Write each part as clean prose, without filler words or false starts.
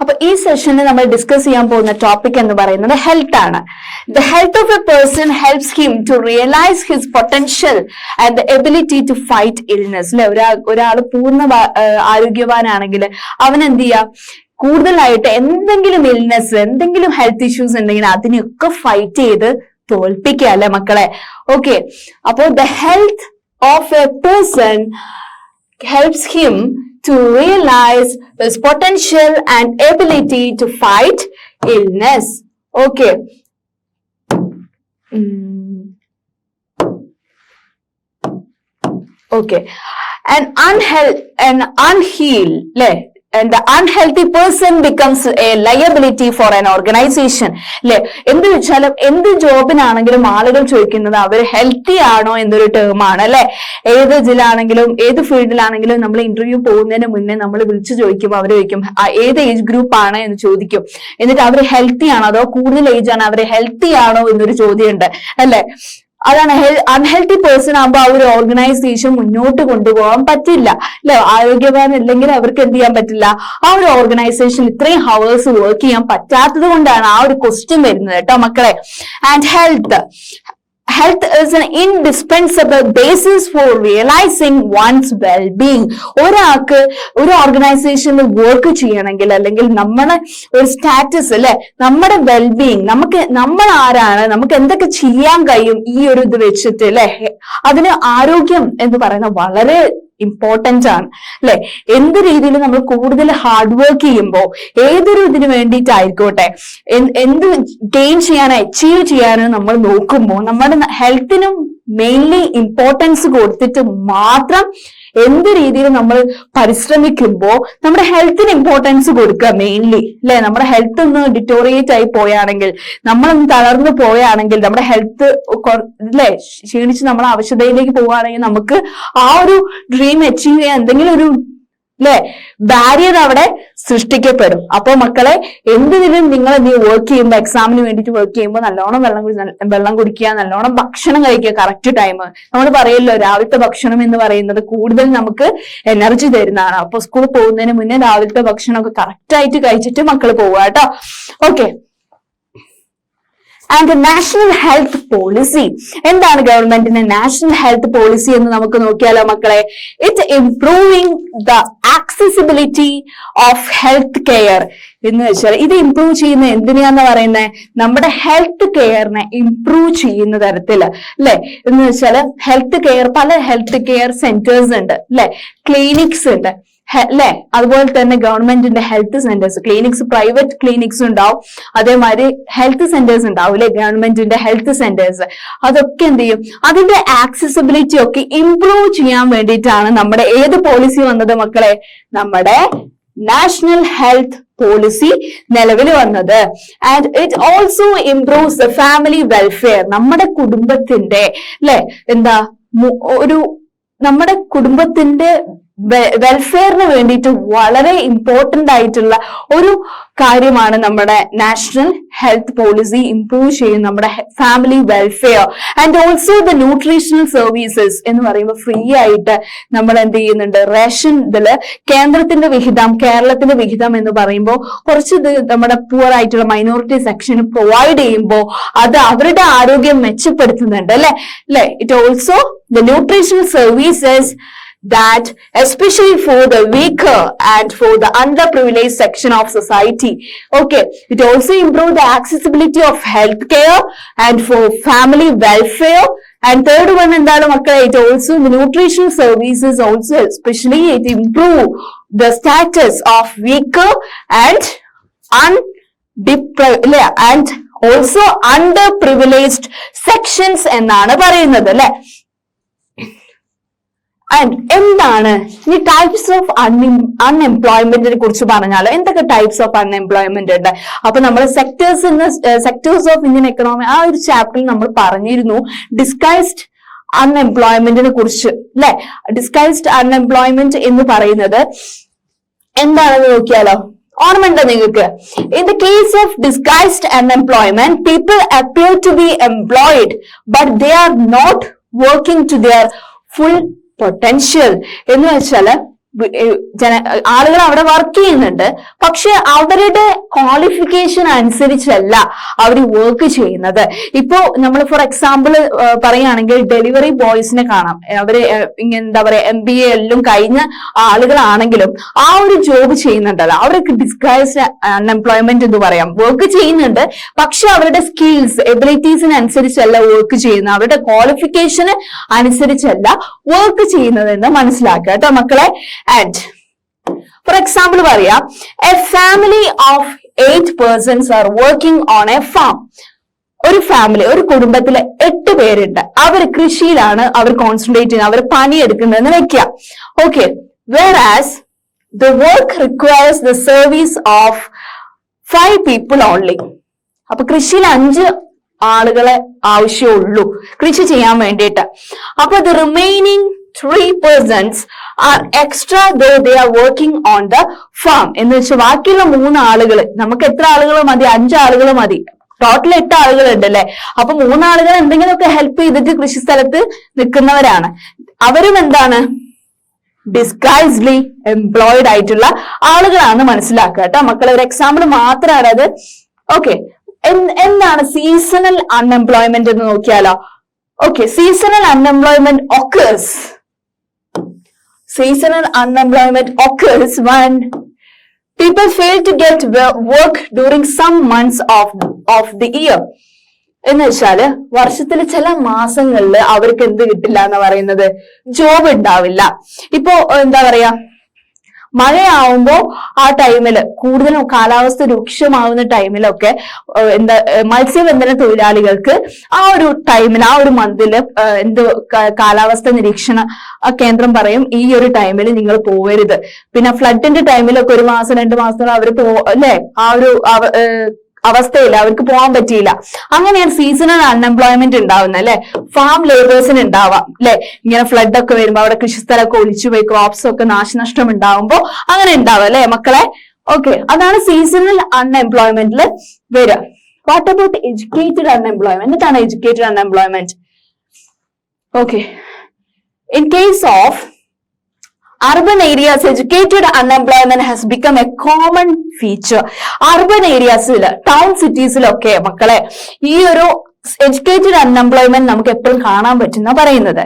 അപ്പൊ ഈ സെഷനിൽ നമ്മൾ ഡിസ്കസ് ചെയ്യാൻ പോകുന്ന ടോപ്പിക് എന്ന് പറയുന്നത് ഹെൽത്ത് ആണ്. The health of a person helps him to realise his potential and the ability to fight illness. അല്ലെ, ഒരാൾ പൂർണ്ണ ആരോഗ്യവാനാണെങ്കിൽ അവൻ എന്ത് ചെയ്യാ, കൂടുതലായിട്ട് എന്തെങ്കിലും ഇൽനെസ്, എന്തെങ്കിലും ഹെൽത്ത് ഇഷ്യൂസ് ഉണ്ടെങ്കിൽ അതിനെയൊക്കെ ഫൈറ്റ് ചെയ്ത് തോൽപ്പിക്കുക അല്ലെ മക്കളെ. ഓക്കെ, അപ്പോ the health of a person helps him to realize his potential and ability to fight illness. Okay. Okay. An unhealed, and the unhealthy person becomes a liability for an organization. അല്ലെ, എന്ത് വെച്ചാലും എന്ത് ജോബിനാണെങ്കിലും ആളുകൾ ചോദിക്കുന്നത് അവർ healthy ആണോ എന്നൊരു term ആണ് അല്ലെ. ഏത് ഇതിലാണെങ്കിലും ഏത് ഫീൽഡിലാണെങ്കിലും നമ്മൾ ഇന്റർവ്യൂ പോകുന്നതിന് മുന്നേ നമ്മൾ വിളിച്ചു ചോദിക്കും, അവർ ചോദിക്കും ഏത് ഏജ് ഗ്രൂപ്പ് ആണ് എന്ന് ചോദിക്കും. എന്നിട്ട് അവർ ഹെൽത്തി ആണോ അതോ കൂടുതൽ ഏജ് ആണ്, അവർ ഹെൽത്തി ആണോ എന്നൊരു ചോദ്യമുണ്ട് അല്ലെ. അതാണ് അൺഹെൽത്തി പേഴ്സൺ ആകുമ്പോൾ ആ ഒരു ഓർഗനൈസേഷൻ മുന്നോട്ട് കൊണ്ടുപോകാൻ പറ്റില്ല അല്ലെ. ആരോഗ്യവാൻ അല്ലെങ്കിൽ അവർക്ക് എന്ത് ചെയ്യാൻ പറ്റില്ല, ആ ഒരു ഓർഗനൈസേഷൻ ഇത്രയും ഹവേഴ്സ് വർക്ക് ചെയ്യാൻ പറ്റാത്തത് കൊണ്ടാണ് ആ ഒരു ക്വസ്റ്റ്യൻ വരുന്നത് കേട്ടോ മക്കളെ. And Health is an indispensable basis for realizing one's well-being. ഒരാൾക്ക് ഒരു ഓർഗനൈസേഷനിൽ വർക്ക് ചെയ്യണമെങ്കിൽ അല്ലെങ്കിൽ നമ്മുടെ ഒരു സ്റ്റാറ്റസ് അല്ലെ, നമ്മുടെ വെൽബീയിങ്, നമ്മൾ ആരാണ്, നമുക്ക് എന്തൊക്കെ ചെയ്യാൻ കഴിയും ഈ ഒരു ഇത് വെച്ചിട്ട് അല്ലെ, അതിന് ആരോഗ്യം എന്ന് പറയുന്നത് വളരെ ഇമ്പോർട്ടന്റ് ആണ് അല്ലെ. എന്ത് രീതിയിൽ നമ്മൾ കൂടുതൽ ഹാർഡ് വർക്ക് ചെയ്യുമ്പോൾ ഏതൊരു ഇതിന് വേണ്ടിയിട്ടായിക്കോട്ടെ, എന്ത് ഗെയിൻ ചെയ്യാനോ അച്ചീവ് ചെയ്യാനോ നമ്മൾ നോക്കുമ്പോൾ നമ്മുടെ ഹെൽത്തിനും മെയിൻലി ഇമ്പോർട്ടൻസ് കൊടുത്തിട്ട് മാത്രം എന്ത് രീതിയിൽ നമ്മൾ പരിശ്രമിക്കുമ്പോൾ നമ്മുടെ ഹെൽത്തിന് ഇമ്പോർട്ടൻസ് കൊടുക്കുക മെയിൻലി അല്ലെ. നമ്മുടെ ഹെൽത്ത് ഒന്ന് ഡിറ്റോറിയേറ്റ് ആയി പോയാണെങ്കിൽ, നമ്മളൊന്ന് തളർന്നു പോയാണെങ്കിൽ, നമ്മുടെ ഹെൽത്ത് അല്ലെ ക്ഷീണിച്ച് നമ്മൾ അവശതയിലേക്ക് പോവുകയാണെങ്കിൽ നമുക്ക് ആ ഒരു ഡ്രീം അച്ചീവ് ചെയ്യാൻ എന്തെങ്കിലും ഒരു ബാരിയർ അവിടെ സൃഷ്ടിക്കപ്പെടും. അപ്പൊ മക്കളെ എന്തിനും നിങ്ങൾ വർക്ക് ചെയ്യുമ്പോൾ, എക്സാമിന് വേണ്ടിയിട്ട് വർക്ക് ചെയ്യുമ്പോൾ നല്ലോണം വെള്ളം കുടിക്കുക, നല്ലോണം ഭക്ഷണം കഴിക്കുക കറക്റ്റ് ടൈം. നമ്മൾ പറയല്ലോ രാവിലത്തെ ഭക്ഷണം എന്ന് പറയുന്നത് കൂടുതൽ നമുക്ക് എനർജി തരുന്നതാണ്. അപ്പൊ സ്കൂളിൽ പോകുന്നതിന് മുന്നേ രാവിലത്തെ ഭക്ഷണമൊക്കെ കറക്റ്റ് ആയിട്ട് കഴിച്ചിട്ട് മക്കൾ പോവുക കേട്ടോ. Okay. And national health policy. എന്താണ് ഗവൺമെന്റിന്റെ നാഷണൽ ഹെൽത്ത് പോളിസി എന്ന് നമുക്ക് നോക്കിയാലോ മക്കളെ. It improving the accessibility of health care എന്ന് വെച്ചാൽ ഇത് ഇംപ്രൂവ് ചെയ്യുന്ന എന്തിനാന്ന് പറയുന്നത്, നമ്മുടെ ഹെൽത്ത് കെയറിനെ ഇംപ്രൂവ് ചെയ്യുന്ന തരത്തില് അല്ലെ. എന്ന് വെച്ചാൽ ഹെൽത്ത് കെയർ, പല ഹെൽത്ത് കെയർ സെന്റേഴ്സ് ഉണ്ട് അല്ലെ, ക്ലിനിക്സ് ഉണ്ട് അല്ലെ. അതുപോലെ തന്നെ ഗവൺമെന്റിന്റെ health centres, clinics, private clinics ഉണ്ടാവും, അതേമാതിരി ഹെൽത്ത് സെന്റേഴ്സ് ഉണ്ടാവും അല്ലെ, ഗവൺമെന്റിന്റെ ഹെൽത്ത് സെന്റേഴ്സ്. അതൊക്കെ എന്ത് ചെയ്യും, അതിന്റെ ആക്സസിബിലിറ്റി ഒക്കെ ഇംപ്രൂവ് ചെയ്യാൻ വേണ്ടിയിട്ടാണ് നമ്മുടെ ഏത് പോളിസി വന്നത് മക്കളെ, നമ്മുടെ നാഷണൽ ഹെൽത്ത് പോളിസി നിലവിൽ വന്നത്. And it also improves the family welfare. നമ്മുടെ കുടുംബത്തിന്റെ അല്ലെ നമ്മുടെ കുടുംബത്തിന്റെ വെൽഫെയറിന് വേണ്ടിയിട്ട് വളരെ ഇമ്പോർട്ടന്റ് ആയിട്ടുള്ള ഒരു കാര്യമാണ് നമ്മുടെ നാഷണൽ ഹെൽത്ത് പോളിസി ഇംപ്രൂവ് ചെയ്യും നമ്മുടെ family welfare. And also the nutritional services എന്ന് പറയുമ്പോൾ ഫ്രീ ആയിട്ട് നമ്മൾ എന്ത് ചെയ്യുന്നുണ്ട്, റേഷൻ ഇതില് കേന്ദ്രത്തിന്റെ വിഹിതം, കേരളത്തിന്റെ വിഹിതം എന്ന് പറയുമ്പോൾ കുറച്ച് ഇത് നമ്മുടെ പുവർ ആയിട്ടുള്ള മൈനോറിറ്റി സെക്ഷന് പ്രൊവൈഡ് ചെയ്യുമ്പോൾ അത് അവരുടെ ആരോഗ്യം മെച്ചപ്പെടുത്തുന്നുണ്ട് അല്ലെ. It also the nutritional services that especially for the weaker and for the underprivileged section of society. Okay, it also improve the accessibility of health care and for family welfare. And third one endalo makkale, it also the nutritional services also especially it improve the status of weaker and also underprivileged sections എന്നാണ് പറയുന്നത് അല്ലെ. And എന്താണ് ഈ types of അൺഎംപ്ലോയ്മെന്റിനെ കുറിച്ച് പറഞ്ഞാലോ, എന്തൊക്കെ types of unemployment ഉണ്ട്. അപ്പൊ നമ്മൾ സെക്ടേഴ്സ് ഓഫ് ഇന്ത്യൻ എക്കണോമി ആ ഒരു ചാപ്റ്ററിൽ നമ്മൾ പറഞ്ഞിരുന്നു ഡിസ്ഗൈസ്ഡ് അൺഎംപ്ലോയ്മെന്റിനെ കുറിച്ച് അല്ലെ. ഡിസ്ഗൈസ്ഡ് അൺഎംപ്ലോയ്മെന്റ് എന്ന് പറയുന്നത് എന്താണെന്ന് നോക്കിയാലോ, ഓർമ്മയുണ്ടോ നിങ്ങൾക്ക്? In the case of disguised unemployment, people appear to be employed, but they are not working to their full potential. എന്ന് വെച്ചാല് ആളുകൾ അവിടെ വർക്ക് ചെയ്യുന്നുണ്ട്, പക്ഷെ അവരുടെ ക്വാളിഫിക്കേഷൻ അനുസരിച്ചല്ല അവർ വർക്ക് ചെയ്യുന്നത്. ഇപ്പോ നമ്മൾ ഫോർ എക്സാമ്പിൾ പറയുകയാണെങ്കിൽ ഡെലിവറി ബോയ്സിനെ കാണാം. അവര് എന്താ പറയാ MBA എല്ലാം കഴിഞ്ഞ ആളുകളാണെങ്കിലും ആ ഒരു ജോബ് ചെയ്യുന്നുണ്ടല്ലോ, അവർക്ക് ഡിസ്ഗൈസ്ഡ് അൺഎംപ്ലോയ്മെന്റ് എന്ന് പറയാം. വർക്ക് ചെയ്യുന്നുണ്ട്, പക്ഷെ അവരുടെ സ്കിൽസ് എബിലിറ്റീസിന് അനുസരിച്ചല്ല വർക്ക് ചെയ്യുന്നത്, അവരുടെ ക്വാളിഫിക്കേഷന് അനുസരിച്ചല്ല വർക്ക് ചെയ്യുന്നതെന്ന് മനസ്സിലാക്കുക കേട്ടോ മക്കളെ. ആൻഡ് ഫോർ എക്സാമ്പിൾ പറയാം, A family of 8 persons are working on A farm. ഒരു ഫാമിലി, ഒരു കുടുംബത്തിലെ 8 പേരുണ്ട്, അവർ കൃഷിയിലാണ് അവർ കോൺസെൻട്രേറ്റ് ചെയ്യുന്നത്, അവർ പണിയെടുക്കുന്നതെന്ന് വെക്കുക. Okay, whereas the work requires the service of 5 people only. അപ്പൊ കൃഷിയിൽ 5 ആളുകളെ ആവശ്യമുള്ളൂ കൃഷി ചെയ്യാൻ വേണ്ടിയിട്ട്. അപ്പൊ the remaining 3 persons are extra though they are working on the farm. എന്ന് വെച്ചാൽ ബാക്കിയുള്ള 3 ആളുകൾ, നമുക്ക് എത്ര ആളുകൾ മതി? 5 ആളുകൾ മതി. ടോട്ടൽ 8 ആളുകൾ ഉണ്ടല്ലേ. അപ്പൊ 3 ആളുകൾ എന്തെങ്കിലുമൊക്കെ ഹെൽപ്പ് ചെയ്തിട്ട് കൃഷി സ്ഥലത്ത് നിൽക്കുന്നവരാണ്. അവരും എന്താണ്? ഡിസ്ഗൈസ്ഡ്ലി എംപ്ലോയിഡ് ആയിട്ടുള്ള ആളുകളാണ് മനസ്സിലാക്കുക കേട്ടോ മക്കളെ. ഒരു എക്സാമ്പിൾ മാത്രമാണ് അത്. ഓക്കെ, എന്താണ് സീസണൽ അൺഎംപ്ലോയ്മെന്റ് എന്ന് നോക്കിയാലോ. Okay, seasonal unemployment occurs when people fail to get work during some months of the year. എന്ന് വെച്ചാല് വർഷത്തിലെ ചില മാസങ്ങളിൽ അവർക്ക് എന്ത് കിട്ടില്ല എന്ന് പറയുന്നത്? ജോബ് ഉണ്ടാവില്ല. ഇപ്പോ എന്താ പറയാ, മഴയാവുമ്പോ ആ ടൈമില് കൂടുതലും കാലാവസ്ഥ രൂക്ഷമാവുന്ന ടൈമിലൊക്കെ മത്സ്യബന്ധന തൊഴിലാളികൾക്ക് ആ ഒരു ടൈമിൽ, ആ ഒരു മന്തില് കാലാവസ്ഥ നിരീക്ഷണ കേന്ദ്രം പറയും ഈ ഒരു ടൈമിൽ നിങ്ങൾ പോവരുത്. പിന്നെ ഫ്ലഡിന്റെ ടൈമിലൊക്കെ 1 മാസം 2 മാസത്തോളം അവര് അല്ലെ ആ ഒരു അവസ്ഥയിൽ അവർക്ക് പോകാൻ പറ്റിയില്ല. അങ്ങനെയാണ് സീസണൽ അൺഎംപ്ലോയ്മെന്റ് ഉണ്ടാവുന്നത് അല്ലെ. ഫാം ലേബേഴ്സിന് ഉണ്ടാവാം അല്ലെ. ഇങ്ങനെ ഫ്ലഡ് ഒക്കെ വരുമ്പോ അവിടെ കൃഷിസ്ഥലമൊക്കെ ഒലിച്ചുപോയി ക്രോപ്സ് ഒക്കെ നാശനഷ്ടം ഉണ്ടാവുമ്പോ അങ്ങനെ ഉണ്ടാവും അല്ലെ മക്കളെ. ഓക്കെ, അതാണ് സീസണൽ അൺഎംപ്ലോയ്മെന്റിൽ വരിക. What about educated unemployment? എന്താണ് educated unemployment? Okay, in case of urban areas, educated unemployment has become a common feature. Urban areas, town cities ഒക്കെ മക്കളെ ഈ ഒരു എഡ്യൂക്കേറ്റഡ് അൺഎംപ്ലോയ്മെന്റ് നമുക്ക് എപ്പോഴും കാണാൻ പറ്റുന്ന പറയുന്നത്.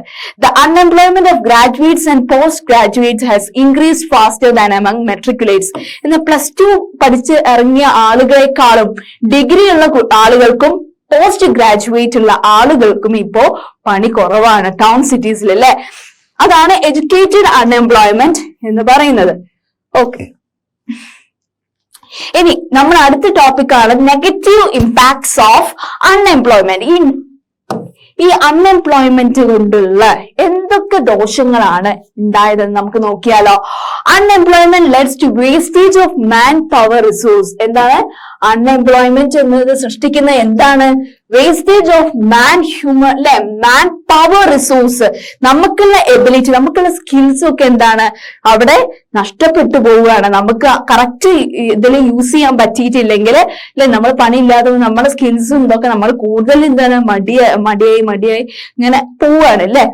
The unemployment of graduates and post graduates has increased faster than among matriculates. ഇന്ന് +2 പഠിച്ച് ഇറങ്ങിയ ആളുകളെക്കാളും ഡിഗ്രി ഉള്ള ആളുകൾക്കും പോസ്റ്റ് ഗ്രാജുവേറ്റ് ഉള്ള ആളുകൾക്കും ഇപ്പോ പണി കുറവാണ് ടൗൺ സിറ്റീസിൽ അല്ലെ. അതാണ് എഡ്യൂക്കേറ്റഡ് അൺഎംപ്ലോയ്മെന്റ് എന്ന് പറയുന്നത്. ഓക്കെ, ഇനി നമ്മൾ അടുത്ത ടോപ്പിക്കാണ് നെഗറ്റീവ് ഇമ്പാക്ട്സ് ഓഫ് അൺഎംപ്ലോയ്മെന്റ്. ഈ അൺഎംപ്ലോയ്മെന്റ് കൊണ്ടുള്ള എന്തൊക്കെ ദോഷങ്ങളാണ് ഉണ്ടായതെന്ന് നമുക്ക് നോക്കിയാലോ. Unemployment leads to wastage of man power resource. എന്താണ് അൺഎംപ്ലോയ്മെന്റ് എന്നത് സൃഷ്ടിക്കുന്ന? എന്താണ്? Wastage of man power resource. നമുക്കുള്ള എബിലിറ്റി, നമുക്കുള്ള സ്കിൽസ് ഒക്കെ എന്താണ് അവിടെ നഷ്ടപ്പെട്ടു പോവുകയാണ്. നമുക്ക് കറക്റ്റ് ഇതിൽ യൂസ് ചെയ്യാൻ പറ്റിയിട്ടില്ലെങ്കിൽ അല്ലെ, നമ്മൾ പണിയില്ലാതെ നമ്മുടെ സ്കിൽസും ഇതൊക്കെ നമ്മൾ കൂടുതൽ എന്താണ് മടിയായി ഇങ്ങനെ പോവുകയാണ് അല്ലെ.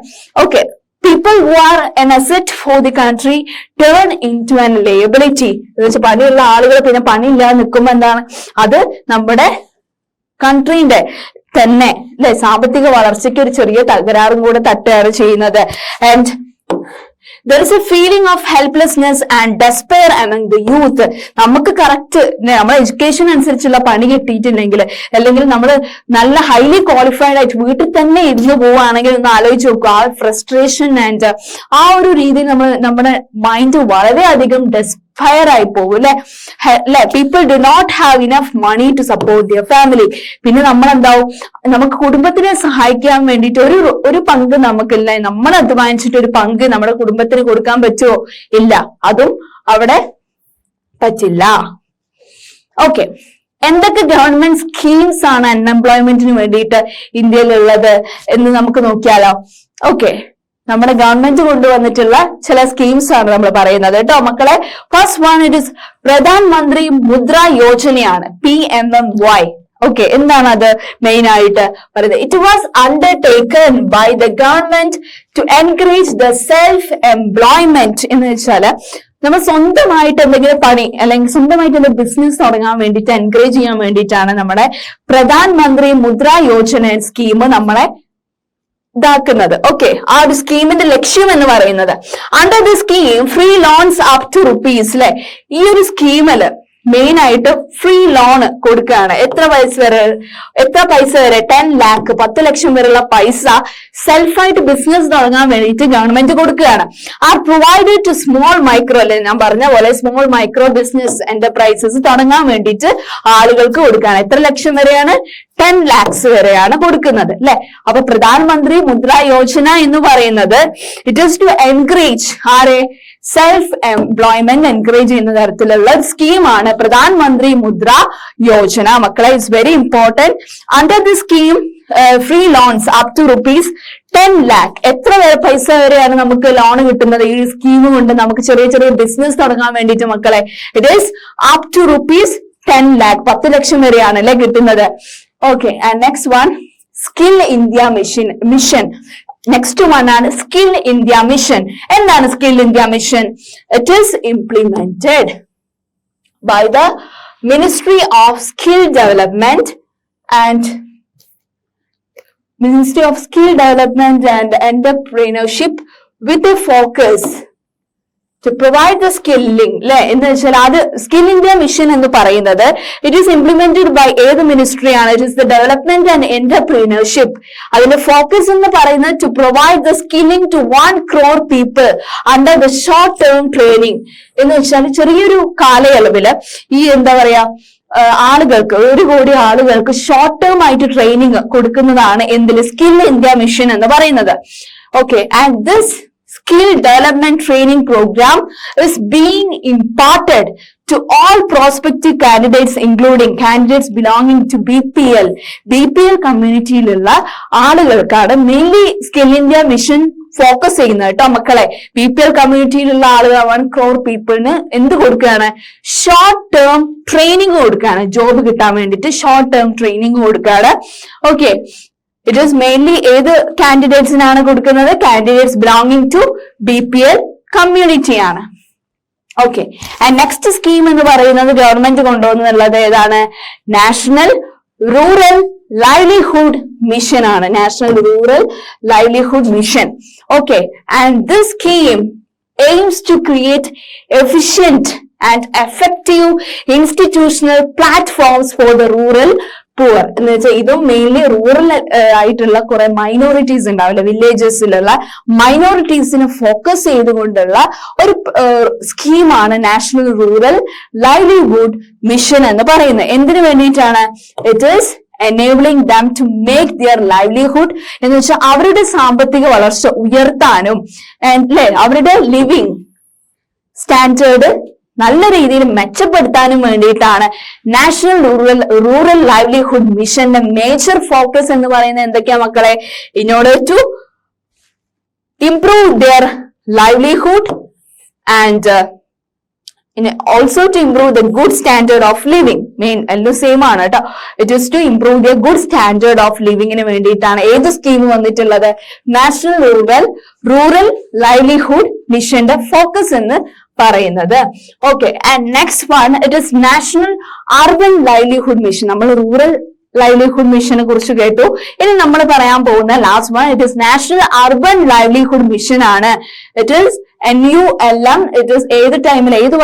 Okay, people who are an asset for the country turn into an liability. എന്ന് വെച്ചാൽ പണിയുള്ള ആളുകൾ പിന്നെ പണിയില്ലാതെ നിൽക്കുമ്പോ എന്താണ് അത് നമ്മുടെ കൺട്രീന്റെ തന്നെ അല്ലെ സാമ്പത്തിക വളർച്ചയ്ക്ക് ഒരു ചെറിയ തകരാറും കൂടെ തട്ടുകയാണ് ചെയ്യുന്നത്. And there is a feeling of helplessness and despair among the youth. നമുക്ക് കറക്റ്റ് നമ്മുടെ എഡ്യൂക്കേഷൻ അനുസരിച്ചുള്ള പണി കിട്ടിയിട്ടില്ലെങ്കിൽ, അല്ലെങ്കിൽ നമ്മൾ നല്ല ഹൈലി ക്വാളിഫൈഡ് ആയിട്ട് വീട്ടിൽ തന്നെ ഇരുന്ന് പോവുകയാണെങ്കിൽ ഒന്ന് ആലോചിച്ച് നോക്കുക. ആ ഫ്രസ്ട്രേഷൻ ആൻഡ് ആ ഒരു രീതിയിൽ നമ്മുടെ മൈൻഡ് വളരെയധികം ഫയർ ആയി പോകും അല്ലെ. People do not have enough money to support their family. പിന്നെ നമ്മളെന്താവും, നമുക്ക് കുടുംബത്തിനെ സഹായിക്കാൻ വേണ്ടിയിട്ട് ഒരു പങ്ക് നമുക്കില്ല. നമ്മൾ അധ്വാനിച്ചിട്ട് ഒരു പങ്ക് നമ്മുടെ കുടുംബത്തിന് കൊടുക്കാൻ പറ്റുമോ? ഇല്ല, അതും അവിടെ പറ്റില്ല. ഓക്കെ, എന്തൊക്കെ ഗവൺമെന്റ് സ്കീംസ് ആണ് അൺഎംപ്ലോയ്മെന്റിന് വേണ്ടിയിട്ട് ഇന്ത്യയിലുള്ളത് എന്ന് നമുക്ക് നോക്കിയാലോ. ഓക്കെ, നമ്മുടെ ഗവൺമെന്റ് കൊണ്ടുവന്നിട്ടുള്ള ചില സ്കീംസ് ആണ് നമ്മൾ പറയുന്നത് കേട്ടോ മക്കളെ. First one it is Pradhan മന്ത്രി മുദ്ര യോജനയാണ്, PMMY. ഓക്കെ, എന്താണ് അത് മെയിൻ ആയിട്ട് പറയുന്നത്? It was undertaken by the government to encourage the self employment. എന്ന് വെച്ചാല് നമ്മൾ സ്വന്തമായിട്ട് എന്തെങ്കിലും പണി അല്ലെങ്കിൽ സ്വന്തമായിട്ട് എന്തെങ്കിലും ബിസിനസ് തുടങ്ങാൻ വേണ്ടിയിട്ട് എൻകറേജ് ചെയ്യാൻ വേണ്ടിയിട്ടാണ് നമ്മുടെ പ്രധാനമന്ത്രി മുദ്ര യോജന സ്കീം നമ്മളെ ഇതാക്കുന്നത്. ഓക്കെ, ആ ഒരു സ്കീമിന്റെ ലക്ഷ്യം എന്ന് പറയുന്നത് under the scheme free loans up to rupees അല്ലെ. ഈ ഒരു സ്കീമില് മെയിൻ ആയിട്ട് ഫ്രീ ലോൺ കൊടുക്കുകയാണ്. എത്ര പൈസ വരെ 10 lakh 10 ലക്ഷം വരെയുള്ള പൈസ സെൽഫായിട്ട് ബിസിനസ് തുടങ്ങാൻ വേണ്ടിയിട്ട് ഗവൺമെന്റ് കൊടുക്കുകയാണ്. Are provided to small micro അല്ലെ, ഞാൻ പറഞ്ഞ പോലെ സ്മോൾ മൈക്രോ ബിസിനസ് എന്റർപ്രൈസസ് തുടങ്ങാൻ വേണ്ടിയിട്ട് ആളുകൾക്ക് കൊടുക്കുകയാണ്. എത്ര ലക്ഷം വരെയാണ്? 10 lakhs വരെയാണ് കൊടുക്കുന്നത് അല്ലെ. അപ്പൊ പ്രധാനമന്ത്രി മുദ്ര യോജന എന്ന് പറയുന്നത് ഇറ്റ് ഈസ് ടു എൻകറേജ് ആരെ? സെൽഫ് എംപ്ലോയ്മെന്റ് എൻകറേജ് ചെയ്യുന്ന തരത്തിലുള്ള സ്കീമാണ് പ്രധാനമന്ത്രി മുദ്ര യോജന. മക്കളെ, it's very important. Under the scheme free loans up to rupees 10 lakh. എത്ര വരെ പൈസ വരെയാണ് നമുക്ക് ലോൺ കിട്ടുന്നത് ഈ സ്കീം കൊണ്ട്? നമുക്ക് ചെറിയ ചെറിയ ബിസിനസ് തുടങ്ങാൻ വേണ്ടിയിട്ട് മക്കളെ it is up to rupees 10 lakh 10 ലക്ഷം വരെയാണ് അല്ലെ കിട്ടുന്നത്. Okay, and next one skill India mission. Next one ആണ് സ്കിൽ ഇന്ത്യ മിഷൻ. എന്താണ് skill India mission? It is implemented by the ministry of skill development and entrepreneurship with a focus to provide the skilling അല്ലെ. എന്ന് വെച്ചാൽ അത് skill India mission എന്ന് പറയുന്നത് it is implemented by ഏത് ministry ആണ്? It is the development and entrepreneurship. അതിന്റെ focus എന്ന് പറയുന്നത് to provide the skilling to 1 crore people under the short term training. എന്ന് വെച്ചാൽ ചെറിയൊരു കാലയളവില് ഈ എന്താ പറയാ ആളുകൾക്ക് 1 കോടി ആളുകൾക്ക് ഷോർട്ട് ടേം ആയിട്ട് ട്രെയിനിങ് കൊടുക്കുന്നതാണ് എന്തില്? സ്കിൽ ഇന്ത്യ മിഷൻ എന്ന് പറയുന്നത്. Okay, and this skill development training program is being imparted to all prospective candidates including candidates belonging to BPL കമ്മ്യൂണിറ്റിയിലുള്ള ആളുകൾക്കാണ് mainly skill India mission focus ചെയ്യുന്നത് കേട്ടോ മക്കളെ. BPL കമ്മ്യൂണിറ്റിയിലുള്ള ആളുകൾ 1 crore പീപ്പിളിന് എന്ത് കൊടുക്കുകയാണ്? ഷോർട്ട് ടേം ട്രെയിനിങ് കൊടുക്കുകയാണ്. ജോബ് കിട്ടാൻ വേണ്ടിയിട്ട് ഷോർട്ട് ടേം ട്രെയിനിങ് കൊടുക്കുകയാണ്. ഓക്കെ, ഇറ്റ് ഈസ് മെയിൻലി ഏത് കാൻഡിഡേറ്റ്സിനാണ് കൊടുക്കുന്നത്? Candidates belonging to BPL community ആണ്. ഓക്കെ, ആൻഡ് നെക്സ്റ്റ് സ്കീം എന്ന് പറയുന്നത് ഗവൺമെന്റ് കൊണ്ടുവന്നുള്ളത് ഏതാണ്? നാഷണൽ റൂറൽ ലൈവ്ലിഹുഡ് മിഷൻ ആണ്. National rural livelihood mission. Okay, and this scheme aims to create efficient and effective institutional platforms for the rural poor. എന്ന് വെച്ചാൽ ഇതും mainly rural ആയിട്ടുള്ള കുറെ മൈനോറിറ്റീസ് ഉണ്ടാവില്ല, വില്ലേജസിലുള്ള മൈനോറിറ്റീസിനെ ഫോക്കസ് ചെയ്തുകൊണ്ടുള്ള ഒരു സ്കീമാണ് നാഷണൽ റൂറൽ ലൈവ്ലിഹുഡ് മിഷൻ എന്ന് പറയുന്നത്. എന്തിനു വേണ്ടിയിട്ടാണ്? It is enabling them to make their livelihood എന്ന് വെച്ചാൽ അവരുടെ സാമ്പത്തിക വളർച്ച ഉയർത്താനും അവരുടെ ലിവിങ് സ്റ്റാൻഡേർഡ് നല്ല രീതിയിൽ മെച്ചപ്പെടുത്താനും വേണ്ടിയിട്ടാണ് നാഷണൽ റൂറൽ ലൈവ്ലിഹുഡ് മിഷന്റെ മേജർ ഫോക്കസ് എന്ന് പറയുന്നത് എന്തൊക്കെയാ മക്കളെ? in order to improve their livelihood and also to improve the good standard of living. Main എല്ലാം സെയിം ആണ് കേട്ടോ. It is to improve their good standard of ലിവിങ്ങിന് വേണ്ടിയിട്ടാണ് ഏത് സ്കീം വന്നിട്ടുള്ളത്? നാഷണൽ റൂറൽ ലൈവ്ലിഹുഡ് മിഷന്റെ ഫോക്കസ് എന്ന് പറയുന്നത്. Okay, and next one it is national urban livelihood mission. നമ്മൾ റൂറൽ ലൈവ്ലിഹുഡ് മിഷനെ കുറിച്ച് കേട്ടു. ഇനി നമ്മൾ പറയാൻ പോകുന്ന last one it is national urban livelihood mission ആണ്. It is NULM. It is ഏത് ടൈമിൽ ഏത്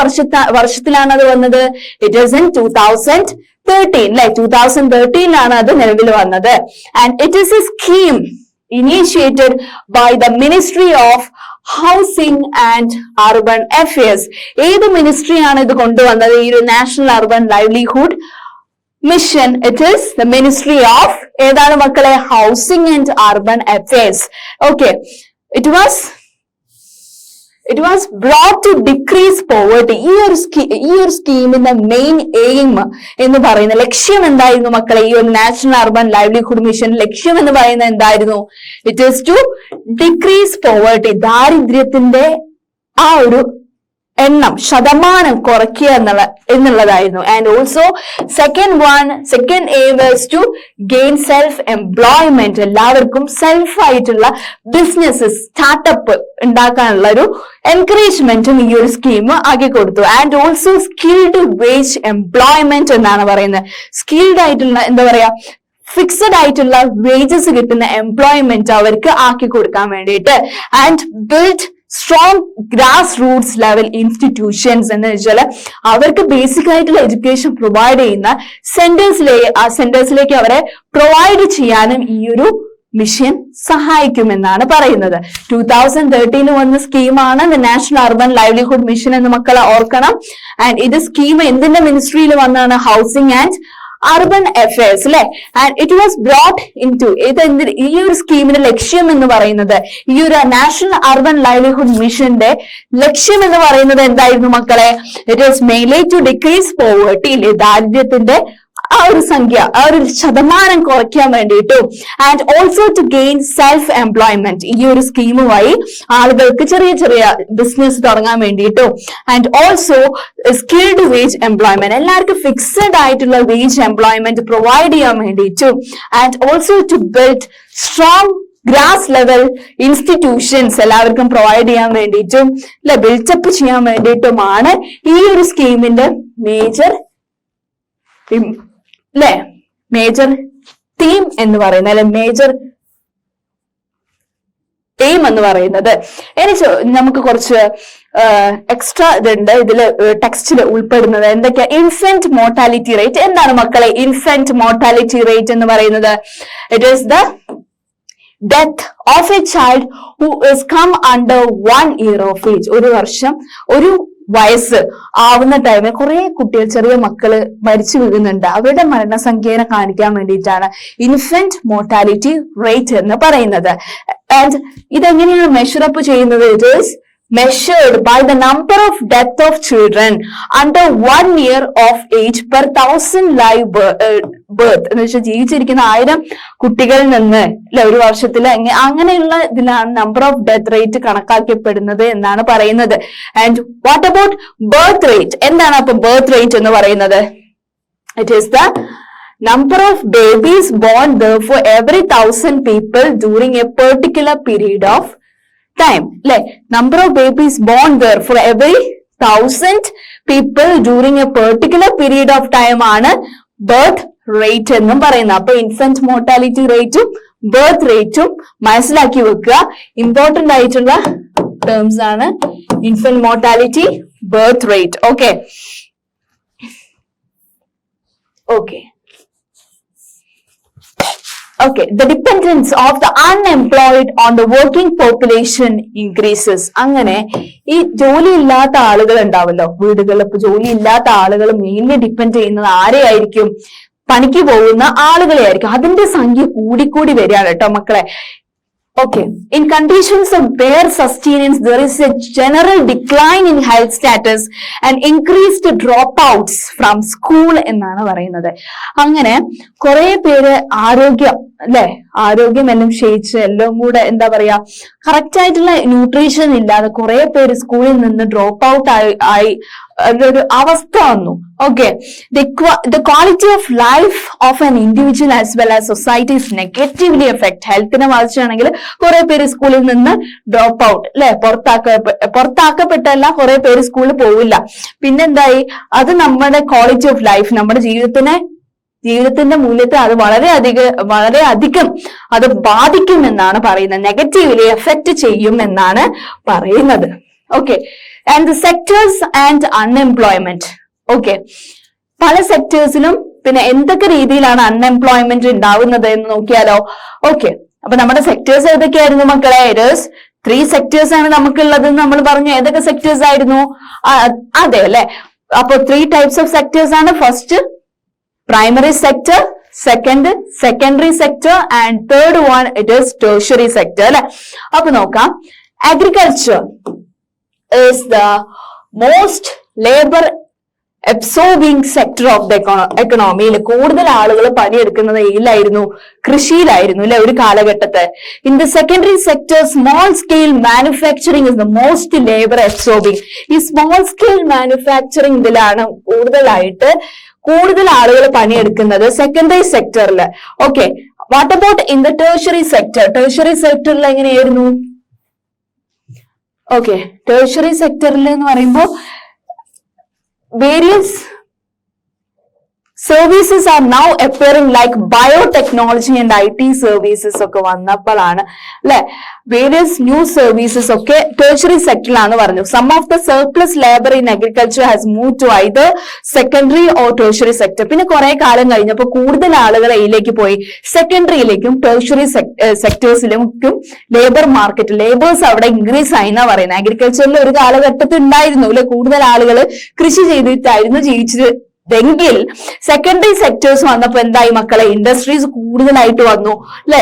വർഷത്തിലാണ് അത് വന്നത്? ഇറ്റ് ഈസ് ഇൻ 2013 അല്ലെ. 2013 അത് നിലവിൽ വന്നത്. And it is A scheme initiated by the Ministry of Housing and Urban Affairs. ഏത് മിനിസ്ട്രിയാണ് ഇത് കൊണ്ടുവന്നത്? ഈ ഒരു national urban livelihood mission. It is the ministry of ഏതാണ് മക്കളെ? Housing and urban affairs. Okay, it was brought to decrease poverty. ഈ ഒരു സ്കീമിന്റെ main aim എന്ന് പറയുന്ന ലക്ഷ്യം എന്തായിരുന്നു മക്കളെ? ഈ ഒരു നാഷണൽ അർബൻ ലൈവ്ലിഹുഡ് മിഷൻ ലക്ഷ്യം എന്ന് പറയുന്നത് എന്തായിരുന്നു? It is to decrease poverty. ദാരിദ്ര്യത്തിന്റെ ആ ഒരു എണ്ണം ശതമാനം കുറയ്ക്കുക എന്നുള്ളതായിരുന്നു. And also second aim was to gain self employment. എല്ലാവർക്കും സെൽഫായിട്ടുള്ള ബിസിനസ് സ്റ്റാർട്ടപ്പ് ഉണ്ടാക്കാനുള്ള ഒരു എൻകറേജ്മെന്റും ഈ ഒരു സ്കീം ആക്കി കൊടുത്തു. And also skilled wage employment എന്നാണ് പറയുന്നത്. സ്കിൽഡ് ആയിട്ടുള്ള എന്താ പറയാ ഫിക്സഡ് ആയിട്ടുള്ള വേജസ് കിട്ടുന്ന എംപ്ലോയ്മെന്റ് അവർക്ക് ആക്കി കൊടുക്കാൻ വേണ്ടിയിട്ട്. And build strong grass Roots level institutions എന്ന് വെച്ചാൽ അവർക്ക് ബേസിക് ആയിട്ടുള്ള എഡ്യൂക്കേഷൻ പ്രൊവൈഡ് ചെയ്യുന്ന സെന്റേഴ്സിലേക്ക് അവരെ പ്രൊവൈഡ് ചെയ്യാനും ഈ ഒരു മിഷൻ സഹായിക്കുമെന്നാണ് പറയുന്നത്. 2013 വന്ന സ്കീമാണ് നാഷണൽ അർബൻ ലൈവ്ലിഹുഡ് മിഷൻ എന്ന് മക്കളെ ഓർക്കണം. ആൻഡ് ഇത് സ്കീം എന്തിന്റെ മിനിസ്ട്രിയിൽ വന്നാണ്? ഹൗസിംഗ് ആൻഡ് അർബൻ അഫയേഴ്സ് അല്ലെ. And it was brought in to ഈ ഒരു സ്കീമിന്റെ ലക്ഷ്യം എന്ന് പറയുന്നത്, ഈ ഒരു നാഷണൽ അർബൻ ലൈവ്ലിഹുഡ് മിഷന്റെ ലക്ഷ്യം എന്ന് പറയുന്നത് എന്തായിരുന്നു മക്കളെ? It is mainly to decrease poverty ഇല്ലേ, ദാരിദ്ര്യത്തിന്റെ ആ ഒരു സംഖ്യ, ആ ഒരു ശതമാനം കുറയ്ക്കാൻ വേണ്ടിയിട്ടും. And also to gain self employment. ഈ ഒരു സ്കീമുമായി ആളുകൾക്ക് ചെറിയ ചെറിയ ബിസിനസ് തുടങ്ങാൻ വേണ്ടിയിട്ടും. And also skilled wage employment, എല്ലാവർക്കും ഫിക്സഡ് ആയിട്ടുള്ള വേജ് എംപ്ലോയ്മെന്റ് പ്രൊവൈഡ് ചെയ്യാൻ വേണ്ടിയിട്ടും. And also to build strong grass level institutions എല്ലാവർക്കും പ്രൊവൈഡ് ചെയ്യാൻ വേണ്ടിയിട്ടും അല്ലെ, ബിൽഡപ്പ് ചെയ്യാൻ വേണ്ടിയിട്ടുമാണ് ഈ ഒരു സ്കീമിന്റെ മേജർ തീം എന്ന് പറയുന്നത്, അല്ലെ മേജർ എയിം എന്ന് പറയുന്നത്. ഇനി നമുക്ക് കുറച്ച് എക്സ്ട്രാ ഇതുണ്ട് ഇതില് ടെക്സ്റ്റിൽ ഉൾപ്പെടുന്നത്. എന്തൊക്കെയാ? Infant mortality rate. എന്താണ് മക്കളെ ഇൻഫന്റ് മോർട്ടാലിറ്റി റേറ്റ് എന്ന് പറയുന്നത്? It is the death of a child who is come under 1 year of age. ഒരു വയസ്സ് ആവുന്ന ടൈമിൽ കുറെ കുട്ടികൾ, ചെറിയ മക്കള് മരിച്ചു വീഴുന്നുണ്ട്. അവരുടെ മരണസംഖ്യനെ കാണിക്കാൻ വേണ്ടിയിട്ടാണ് ഇൻഫന്റ് മോർട്ടാലിറ്റി റേറ്റ് എന്ന് പറയുന്നത്. ആൻഡ് ഇതെങ്ങനെയാണ് മെഷറപ്പ് ചെയ്യുന്നത്? It is measured by the number of death of children under 1 year of age per 1000 live birth. എന്ന് വെച്ചാൽ ജീവിച്ചിരിക്കുന്ന 1000 കുട്ടികളിൽ നിന്ന് അല്ലെ ഒരു വർഷത്തിൽ അങ്ങനെയുള്ള ഇതിലാണ് നമ്പർ ഓഫ് ഡെത്ത് റേറ്റ് കണക്കാക്കപ്പെടുന്നത് എന്നാണ് പറയുന്നത്. And what about birth rate? എന്താണ് അപ്പൊ ബർത്ത് റേറ്റ് എന്ന് പറയുന്നത്? It is the number of babies born therefore every 1000 people during a particular period of time. Like number of babies born there for every 1000 people during a particular period of time ആണ് birth rate എന്നും പറയുന്നത്. അപ്പൊ infant mortality റേറ്റും birth റേറ്റും മനസ്സിലാക്കി വെക്കുക. Important ആയിട്ടുള്ള terms ആണ് infant mortality, birth rate. Okay. Okay, the dependence of the unemployed on the working population increases. അങ്ങനെ ഈ ജോലി ഇല്ലാത്ത ആളുകൾ ഉണ്ടാവല്ലോ വീടുകളിൽ. ഇപ്പൊ ജോലി ഇല്ലാത്ത ആളുകൾ മെയിൻലി ഡിപ്പെൻഡ് ചെയ്യുന്നത് ആരെയായിരിക്കും? പണിക്ക് പോകുന്ന ആളുകളെ ആയിരിക്കും. അതിന്റെ സംഖ്യ കൂടിക്കൂടി വരികയാണ് കേട്ടോ മക്കളെ. Okay, in conditions of bare sustenance, there is a general decline in health status and increased dropouts from school എന്നാണ് പറയുന്നത്. അങ്ങനെ കുറെ പേര് ആരോഗ്യം എല്ലാം ക്ഷയിച്ച് എല്ലാം കൂടെ എന്താ പറയാ കറക്റ്റ് ആയിട്ടുള്ള ന്യൂട്രീഷൻ ഇല്ലാതെ കുറെ പേര് സ്കൂളിൽ നിന്ന് ഡ്രോപ്പ് ഔട്ട് ആയി ഒരു അവസ്ഥ വന്നു. Okay, the quality of life of an individual as well as society is negatively affect. ഹെൽത്തിനെ ബാധിച്ചാണെങ്കിൽ കുറെ പേര് സ്കൂളിൽ നിന്ന് ഡ്രോപ്പ് ഔട്ട് അല്ലെ, പുറത്താക്കപ്പെട്ടല്ല, കുറെ പേര് സ്കൂളിൽ പോവില്ല. പിന്നെന്തായി? അത് നമ്മുടെ ക്വാളിറ്റി ഓഫ് ലൈഫ്, നമ്മുടെ ജീവിതത്തിന്റെ മൂല്യത്തെ അത് വളരെയധികം അത് ബാധിക്കുമെന്നാണ് പറയുന്നത്. നെഗറ്റീവ്ലി എഫക്ട് ചെയ്യും എന്നാണ് പറയുന്നത്. Okay, and the sectors and unemployment. Okay, പല സെക്ടേഴ്സിലും പിന്നെ എന്തൊക്കെ രീതിയിലാണ് അൺഎംപ്ലോയ്മെന്റ് ഉണ്ടാവുന്നത് എന്ന് നോക്കിയാലോ. ഓക്കെ, അപ്പൊ നമ്മുടെ സെക്ടേഴ്സ് ഏതൊക്കെയായിരുന്നു മക്കളെ? ഇറ്റ് ഈസ് 3 സെക്ടേഴ്സ് ആണ് നമുക്കുള്ളത് നമ്മൾ പറഞ്ഞു. ഏതൊക്കെ സെക്ടേഴ്സ് ആയിരുന്നു? അതെ അല്ലെ. അപ്പൊ 3 ടൈപ്സ് ഓഫ് സെക്ടേഴ്സ് ആണ്. First primary sector, second secondary sector, and third one it is tertiary sector അല്ലെ. അപ്പൊ നോക്കാം, agriculture is the most labor absorbing sector of the എക്കണോമിയിൽ കൂടുതൽ ആളുകൾ പണിയെടുക്കുന്നത് ഏതിലായിരുന്നു? കൃഷിയിലായിരുന്നു അല്ലെ ഒരു കാലഘട്ടത്ത്. In the secondary sector small scale manufacturing is the most labour absorbing. ഈ സ്മോൾ സ്കെയിൽ മാനുഫാക്ചറിങ് ഇതിലാണ് കൂടുതൽ ആളുകൾ പണിയെടുക്കുന്നത് സെക്കൻഡറി സെക്ടറിൽ. Okay, what about in the tertiary sector? Tertiary സെക്ടറിൽ എങ്ങനെയായിരുന്നു? ഓക്കെ, ടെർഷ്യറി സെക്ടറിൽ എന്ന് പറയുമ്പോൾ various services are now appearing like biotechnology and IT services ഒക്കെ വന്നപ്പോഴാണ് അല്ലെ വേരിയസ് ന്യൂ സർവീസസ് ഒക്കെ ടെർഷ്യറി സെക്ടറിലാണ് പറഞ്ഞു. Some of the surplus labour in agriculture has move to either secondary or tertiary sector. പിന്നെ കുറെ കാലം കഴിഞ്ഞപ്പോൾ കൂടുതൽ ആളുകൾ ഇതിലേക്ക് പോയി സെക്കൻഡറിയിലേക്കും ടെർഷ്യറി സെക്ടേഴ്സിലേക്കും ലേബർ മാർക്കറ്റ് ലേബേഴ്സ് അവിടെ ഇൻക്രീസ് ആയി എന്നാ പറയുന്നത്. അഗ്രികൾച്ചറിൽ ഒരു കാലഘട്ടത്തിൽ ഉണ്ടായിരുന്നു അല്ലെ കൂടുതൽ ആളുകൾ കൃഷി ചെയ്തിട്ടായിരുന്നു ജീവിച്ചത് എങ്കിൽ സെക്കൻഡറി സെക്ടേഴ്സ് വന്നപ്പോ എന്തായി മക്കളെ? ഇൻഡസ്ട്രീസ് കൂടുതലായിട്ട് വന്നു അല്ലെ.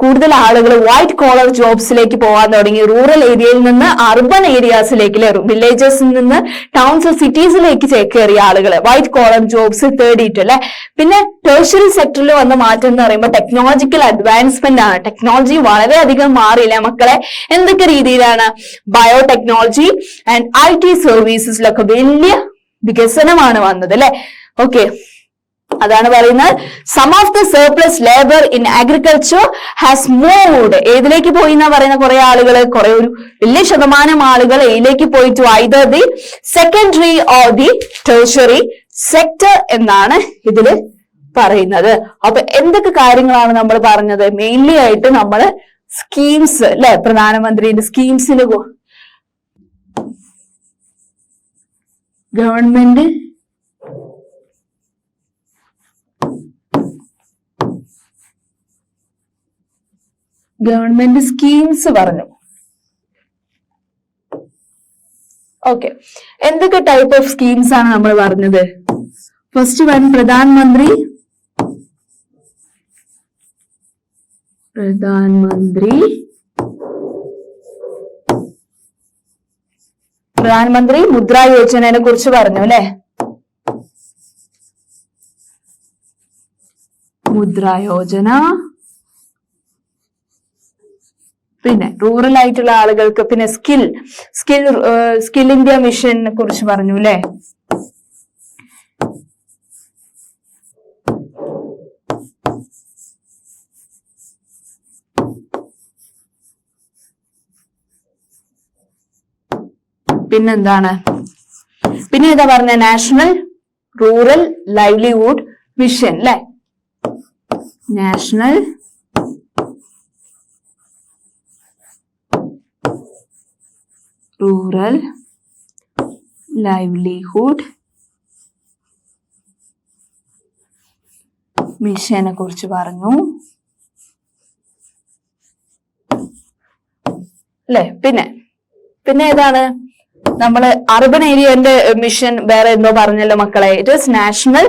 കൂടുതൽ ആളുകൾ വൈറ്റ് കോളർ ജോബ്സിലേക്ക് പോകാൻ തുടങ്ങി. റൂറൽ ഏരിയയിൽ നിന്ന് അർബൻ ഏരിയാസിലേക്ക്, വില്ലേജസിൽ നിന്ന് ടൗൺസ് സിറ്റീസിലേക്ക് ചേക്കേറിയ ആളുകൾ വൈറ്റ് കോളർ ജോബ്സ് തേടിയിട്ട് അല്ലെ. പിന്നെ ടെർഷ്യറി സെക്ടറിൽ വന്ന മാറ്റം എന്ന് പറയുമ്പോൾ ടെക്നോളജിക്കൽ അഡ്വാൻസ്മെന്റ് ആണ്. ടെക്നോളജി വളരെയധികം മാറിയില്ല മക്കളെ. എന്തൊക്കെ രീതിയിലാണ്? ബയോടെക്നോളജി ആൻഡ് IT സർവീസസിലൊക്കെ വലിയ വികസനമാണ് വന്നത് അല്ലെ. ഓക്കെ, അതാണ് പറയുന്നത് some of the surplus labour in agriculture has moved. ഏതിലേക്ക് പോയി എന്നാ പറയുന്ന കുറെ ആളുകൾ, കുറെ ഒരു വലിയ ശതമാനം ആളുകൾ ഏതിലേക്ക് പോയിട്ട് either the secondary or the tertiary sector എന്നാണ് ഇതില് പറയുന്നത്. അപ്പൊ എന്തൊക്കെ കാര്യങ്ങളാണ് നമ്മൾ പറഞ്ഞത്? മെയിൻലി ആയിട്ട് നമ്മള് സ്കീംസ് അല്ലെ, പ്രധാനമന്ത്രിയുടെ സ്കീംസിന് ഗവൺമെന്റ് സ്കീംസ് പറഞ്ഞു. ഓക്കെ, എന്തൊക്കെ ടൈപ്പ് ഓഫ് സ്കീംസ് ആണ് നമ്മൾ പറഞ്ഞത്? ഫസ്റ്റ് വൺ പ്രധാനമന്ത്രി മുദ്രാ യോജനയെ കുറിച്ച് പറഞ്ഞു അല്ലെ. മുദ്രാ യോജന. പിന്നെ റൂറൽ ആയിട്ടുള്ള ആളുകൾക്ക് പിന്നെ സ്കിൽ ഇന്ത്യ മിഷനെ കുറിച്ച് പറഞ്ഞു അല്ലെ. പിന്നെന്താണ്? പിന്നെ ഏതാ പറഞ്ഞ? നാഷണൽ റൂറൽ ലൈവ്ലിഹുഡ് മിഷൻ അല്ലെ. നാഷണൽ റൂറൽ ലൈവ്ലിഹുഡ് മിഷനെ കുറിച്ച് പറഞ്ഞു അല്ലെ. പിന്നെ ഏതാണ്? നമ്മള് അർബൻ ഏരിയന്റെ മിഷൻ വേറെ എന്തോ പറഞ്ഞല്ലോ മക്കളെ. It is national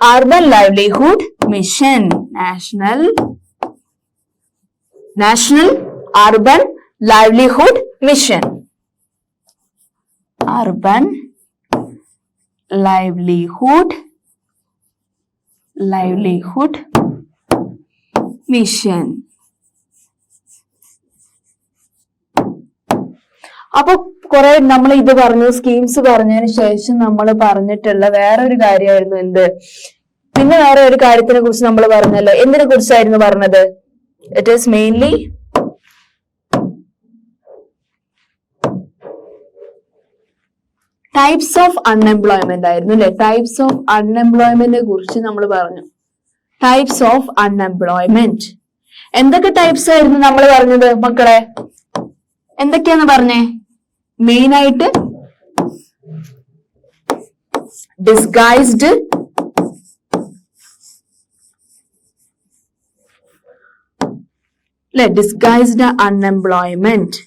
urban livelihood mission. National urban livelihood mission. Urban livelihood mission. അപ്പൊ കുറെ നമ്മൾ ഇത് പറഞ്ഞു, സ്കീംസ് പറഞ്ഞതിന് ശേഷം നമ്മൾ പറഞ്ഞിട്ടുള്ള വേറൊരു കാര്യമായിരുന്നു എന്ത്? പിന്നെ വേറെ ഒരു കാര്യത്തിനെ കുറിച്ച് നമ്മൾ പറഞ്ഞല്ലോ. എന്തിനെ കുറിച്ചായിരുന്നു പറഞ്ഞത്? It is mainly types of unemployment ആയിരുന്നു അല്ലെ. ടൈപ്സ് ഓഫ് അൺഎംപ്ലോയ്മെന്റിനെ കുറിച്ച് നമ്മൾ പറഞ്ഞു. ടൈപ്സ് ഓഫ് അൺഎംപ്ലോയ്മെന്റ് എന്തൊക്കെ ടൈപ്സ് ആയിരുന്നു നമ്മൾ പറഞ്ഞത് മക്കളെ? എന്തൊക്കെയാന്ന് പറഞ്ഞേ? മെയിൻ ആയിട്ട് ഡിസ്ഗൈസ്ഡ് അല്ലെ, ഡിസ്ഗൈസ്ഡ് അൺഎംപ്ലോയ്മെന്റ്.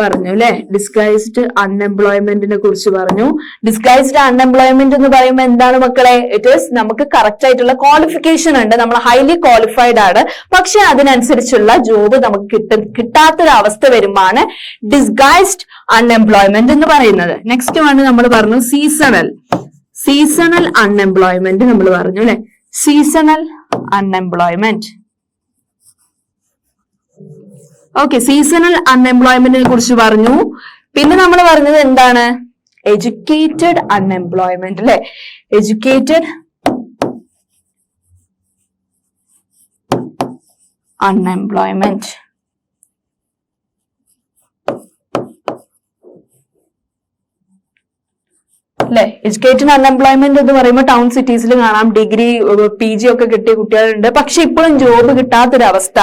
പറഞ്ഞു അല്ലെ. ഡിസ്ഗൈസ്ഡ് അൺഎംപ്ലോയ്മെന്റിനെ കുറിച്ച് പറഞ്ഞു. ഡിസ്ഗൈസ്ഡ് അൺഎംപ്ലോയ്മെന്റ് എന്ന് പറയുമ്പോൾ എന്താണ് മക്കളെ? ഇറ്റ് ഈസ് നമുക്ക് കറക്റ്റ് ആയിട്ടുള്ള ക്വാളിഫിക്കേഷൻ ഉണ്ട്, നമ്മൾ ഹൈലി ക്വാളിഫൈഡ് ആണ്, പക്ഷെ അതിനനുസരിച്ചുള്ള ജോബ് നമുക്ക് കിട്ടാത്തൊരവസ്ഥ വരുമാണ് ഡിസ്ഗൈസ്ഡ് അൺഎംപ്ലോയ്മെന്റ് എന്ന് പറയുന്നത്. നെക്സ്റ്റ് ആണ് നമ്മൾ പറഞ്ഞു സീസണൽ അൺഎംപ്ലോയ്മെന്റ് നമ്മൾ പറഞ്ഞു അല്ലെ. Seasonal unemployment. ഓക്കെ, സീസണൽ അൺഎംപ്ലോയ്മെന്റിനെ കുറിച്ച് പറഞ്ഞു. പിന്നെ നമ്മൾ പറഞ്ഞത് എന്താണ്? എഡ്യൂക്കേറ്റഡ് അൺഎംപ്ലോയ്മെന്റ് അല്ലെ. Educated unemployment. അല്ലെ. എഡ്യൂക്കേറ്റഡ് അൺഎംപ്ലോയ്മെന്റ് എന്ന് പറയുമ്പോൾ ടൗൺ സിറ്റീസിൽ കാണാം ഡിഗ്രി PG ഒക്കെ കിട്ടിയ കുട്ടികളുണ്ട്, പക്ഷെ ഇപ്പോഴും ജോബ് കിട്ടാത്തൊരവസ്ഥ.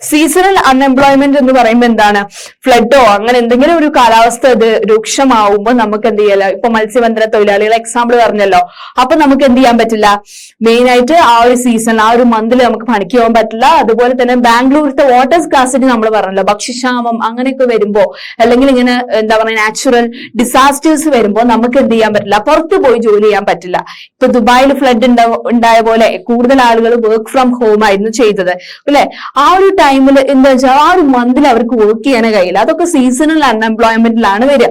സീസണൽ അൺഎംപ്ലോയ്മെന്റ് എന്ന് പറയുമ്പോൾ എന്താണ്? ഫ്ലഡോ അങ്ങനെ എന്തെങ്കിലും ഒരു കാലാവസ്ഥ ഇത് രൂക്ഷമാവുമ്പോൾ നമുക്ക് എന്ത് ചെയ്യാലോ? ഇപ്പൊ മത്സ്യബന്ധന തൊഴിലാളികൾ എക്സാമ്പിൾ പറഞ്ഞല്ലോ. അപ്പൊ നമുക്ക് എന്ത് ചെയ്യാൻ പറ്റില്ല? മെയിൻ ആയിട്ട് ആ ഒരു സീസൺ, ആ ഒരു മന്തിൽ നമുക്ക് പണിക്ക് പോകാൻ പറ്റില്ല. അതുപോലെ തന്നെ ബാംഗ്ലൂരിലത്തെ വാട്ടർ സ്കാർസിറ്റി നമ്മൾ പറഞ്ഞല്ലോ, ഭക്ഷ്യക്ഷാമം അങ്ങനെയൊക്കെ വരുമ്പോ, അല്ലെങ്കിൽ ഇങ്ങനെ എന്താ പറയുക നാച്ചുറൽ ഡിസാസ്റ്റേഴ്സ് വരുമ്പോ നമുക്ക് എന്ത് ചെയ്യാൻ പറ്റില്ല? പുറത്തു പോയി ജോലി ചെയ്യാൻ പറ്റില്ല. ഇപ്പൊ ദുബായിൽ ഫ്ലഡ് ഉണ്ടായ പോലെ കൂടുതൽ ആളുകൾ വർക്ക് ഫ്രം ഹോം ആയിരുന്നു ചെയ്തത് അല്ലെ. ആ ഒരു ടൈമിൽ എന്താ വെച്ചാൽ ആ ഒരു മന്തിൽ അവർക്ക് വർക്ക് ചെയ്യാനേ കഴിയില്ല. അതൊക്കെ സീസണൽ അൺഎംപ്ലോയ്മെന്റിലാണ് വരിക.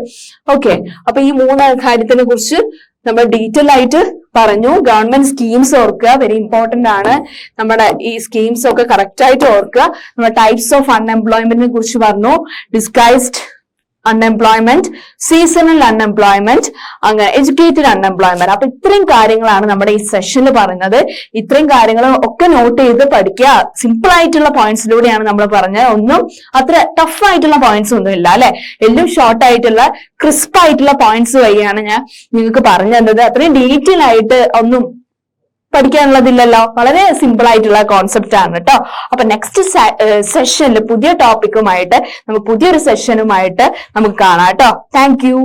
ഓക്കെ, അപ്പൊ ഈ 3 കാര്യത്തിനെ കുറിച്ച് നമ്മൾ ഡീറ്റെയിൽ ആയിട്ട് പറഞ്ഞു. ഗവൺമെന്റ് സ്കീംസ് ഓർക്കുക, വെരി ഇമ്പോർട്ടന്റ് ആണ്. നമ്മുടെ ഈ സ്കീംസ് ഒക്കെ കറക്റ്റ് ആയിട്ട് ഓർക്കുക. നമ്മുടെ ടൈപ്സ് ഓഫ് അൺഎംപ്ലോയ്മെന്റിനെ കുറിച്ച് പറഞ്ഞു. ഡിസ്ഗൈസ്ഡ് അൺഎംപ്ലോയ്മെന്റ്, സീസണൽ അൺഎംപ്ലോയ്മെന്റ്, അങ്ങനെ എഡ്യൂക്കേറ്റഡ് അൺഎംപ്ലോയ്മെന്റ്. അപ്പൊ ഇത്രയും കാര്യങ്ങളാണ് നമ്മുടെ ഈ സെഷനിൽ പറയുന്നത്. ഇത്രയും കാര്യങ്ങൾ ഒക്കെ നോട്ട് ചെയ്ത് പഠിക്കുക. സിമ്പിൾ ആയിട്ടുള്ള പോയിന്റ്സിലൂടെയാണ് നമ്മൾ പറഞ്ഞത്. ഒന്നും അത്ര ടഫ് ആയിട്ടുള്ള പോയിന്റ്സ് ഒന്നും ഇല്ല അല്ലെ. എല്ലാം ഷോർട്ട് ആയിട്ടുള്ള ക്രിസ്പ് ആയിട്ടുള്ള പോയിന്റ്സ് വഴിയാണ് ഞാൻ നിങ്ങൾക്ക് പറഞ്ഞു തന്നത്. അത്രയും ഡീറ്റെയിൽ ആയിട്ട് ഒന്നും പഠിക്കാനുള്ളതില്ലല്ലോ. വളരെ സിമ്പിൾ ആയിട്ടുള്ള കോൺസെപ്റ്റ് ആണ് കേട്ടോ. അപ്പൊ നെക്സ്റ്റ് സെഷനിൽ പുതിയ ടോപ്പിക്കുമായിട്ട് നമുക്ക് പുതിയൊരു സെഷനുമായിട്ട് നമുക്ക് കാണാം കേട്ടോ. Thank you.